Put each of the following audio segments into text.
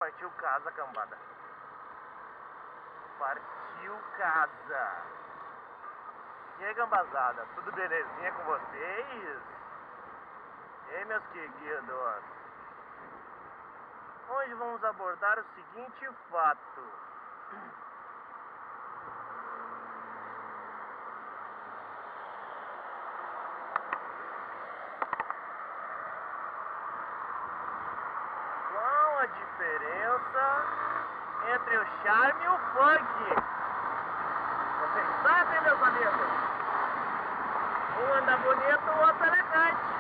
Partiu casa, cambada. Partiu casa. E aí, gambazada, tudo belezinha com vocês? E aí, meus queridos? Hoje vamos abordar o seguinte fato. Qual a diferença entre o charme e o funk? Vocês sabem, meus amigos? Um anda bonito, o outro elegante.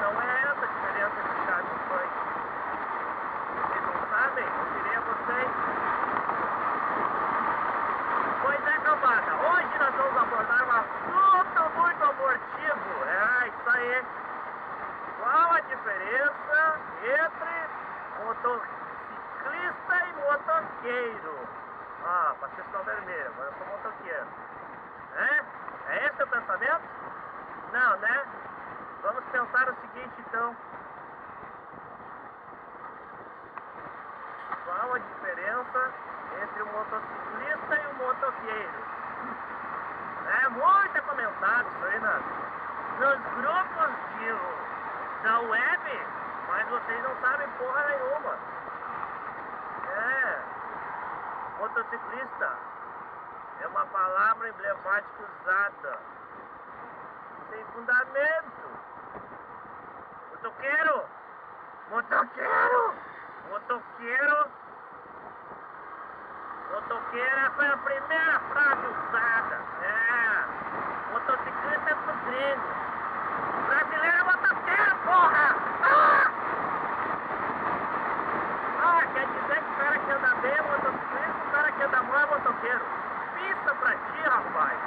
Não é essa a diferença entre o charme e o funk. Vocês não sabem? Eu direi a vocês. Pois é, cambada, hoje nós vamos abordar um assunto muito abortivo. É, isso aí. Qual a diferença entre motociclista e motoqueiro? Ah, passei sinal vermelho, agora eu sou motoqueiro. É esse o pensamento? Não, né? Vamos pensar o seguinte, então. Qual a diferença entre o motociclista e o motoqueiro? É muito comentado isso aí nos grupos da web, mas vocês não sabem porra nenhuma. Motociclista é uma palavra emblemática usada sem fundamento. Motoqueiro! Motoqueiro! Motoqueiro! Motoqueira foi a primeira frase usada. Motociclista é pros gringos. Brasileiro é motoqueiro, porra! Quer dizer que o cara que anda bem é motociclista, o cara que anda mal é motoqueiro. Pista pra ti, rapaz.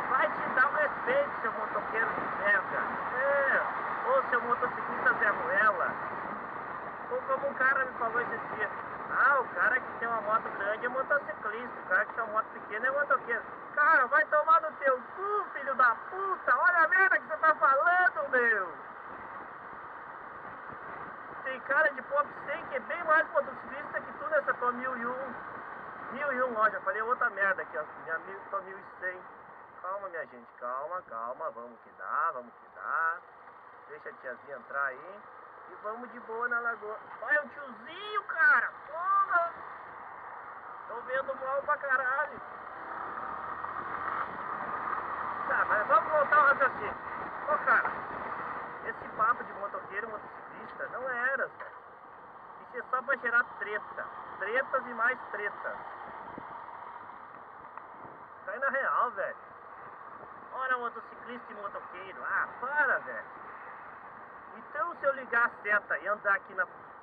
Vai te dar um respeito, seu motoqueiro de merda. Ou seu motociclista Zé Ruela. Ou como um cara me falou esses dias. O cara que tem uma moto grande é motociclista, o cara que tem uma moto pequena é motoqueiro. Cara, vai tomar no teu cu, filho da puta. Olha a merda que você tá falando, meu. Tem cara de pop 100 que é bem mais motociclista que tu nessa tua 1001. 1001, ó, já falei outra merda aqui, ó. Minha amiga tua 1100. Calma, minha gente, calma, vamos que dá. Deixa a tiazinha entrar aí. E vamos de boa na lagoa. Olha o tiozinho, cara! Porra! Tô vendo mal pra caralho. Tá, mas vamos voltar ao raciocínio. Cara, esse papo de motoqueiro e motociclista não era, velho. Isso é só pra gerar treta. Tretas e mais tretas. Cai na real, velho. Ora, motociclista e motoqueiro. Para, velho. Então, se eu ligar a seta e andar aqui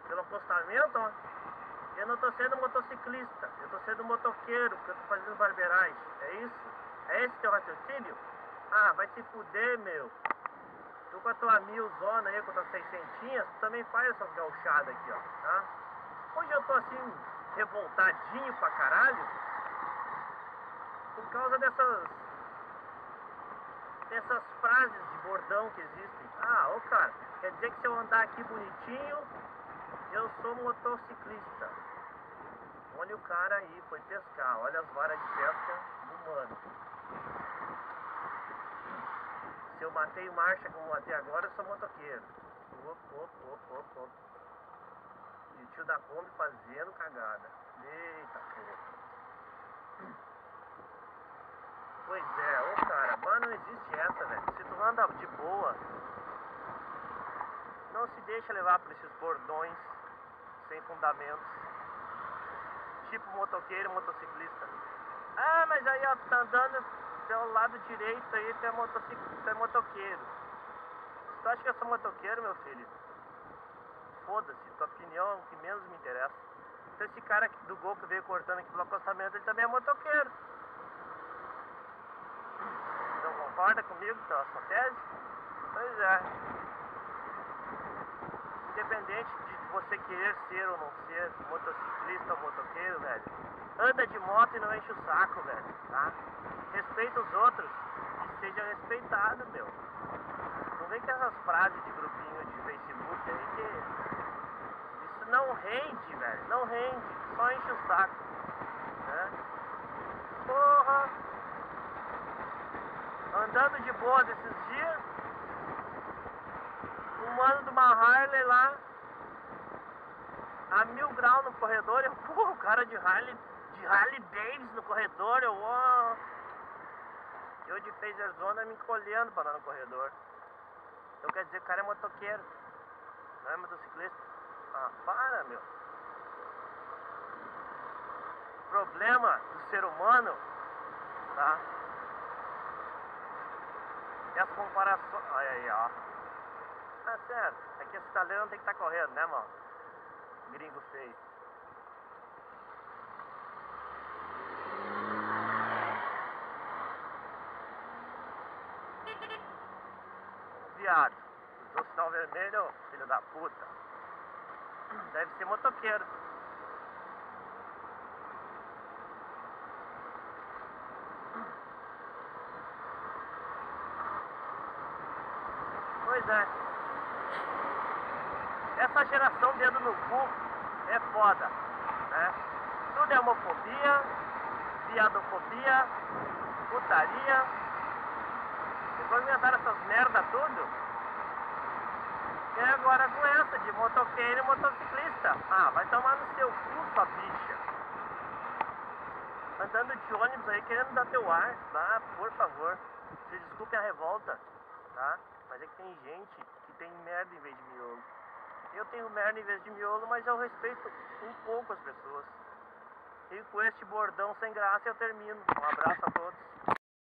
pelo acostamento, ó, eu não tô sendo motociclista. Eu tô sendo motoqueiro, porque eu tô fazendo barbeiragem. É isso? É esse teu raciocínio? Vai se fuder, meu. Tu com a tua 1000zona aí, com a tua 600, tu também faz essas gauchadas aqui, ó, tá? Hoje eu tô assim, revoltadinho pra caralho, por causa dessas frases de bordão que existem. Cara, quer dizer que se eu andar aqui bonitinho, eu sou motociclista. Olha o cara aí, foi pescar, olha as varas de pesca do mano. Se eu matei marcha como matei agora, eu sou motoqueiro. E o tio da Kombi fazendo cagada. Eita porra. Pois é, cara, mas não existe essa, velho. Se tu anda de boa, não se deixa levar por esses bordões sem fundamentos. Tipo motoqueiro, motociclista. Mas aí ó, tu tá andando pelo lado direito aí, tu é motoqueiro. Se tu acha que eu sou motoqueiro, meu filho, foda-se, tua opinião é o que menos me interessa. Então esse cara aqui do Gol que veio cortando aqui pelo acostamento, ele também é motoqueiro. Não concorda comigo, então, a sua tese? Pois é. Independente de você querer ser ou não ser motociclista ou motoqueiro, velho, anda de moto e não enche o saco, velho, tá? Respeita os outros e seja respeitado, meu. Não vem com essas frases de grupinho de velho. Não rende, só enche o saco, né? Porra! Andando de boa desses dias, um mano de uma Harley lá, a 1000 graus no corredor, eu, porra, o cara de Harley Davidson no corredor, eu, ó. Eu de phaser zona me encolhendo pra andar no corredor. Então quer dizer que o cara é motoqueiro, não é motociclista. Ah, para, meu. Problema do ser humano, tá? E as comparações. Olha aí, ó. Tá certo. É que esse talento tem que estar correndo, né, mano? Gringo feio. Viado. Usou sinal vermelho, filho da puta. Deve ser motoqueiro. Pois é. Essa geração dedo no cu é foda, né? Tudo é homofobia, viadofobia, putaria. Depois inventaram essas merda tudo. E agora com essa de motoqueiro e motociclista. Ah, vai tomar no seu cu, sua bicha. Andando de ônibus aí querendo dar teu ar. Ah, por favor. Se desculpe a revolta, tá? Mas é que tem gente que tem merda em vez de miolo. Eu tenho merda em vez de miolo, mas eu respeito um pouco as pessoas. E com este bordão sem graça eu termino. Um abraço a todos.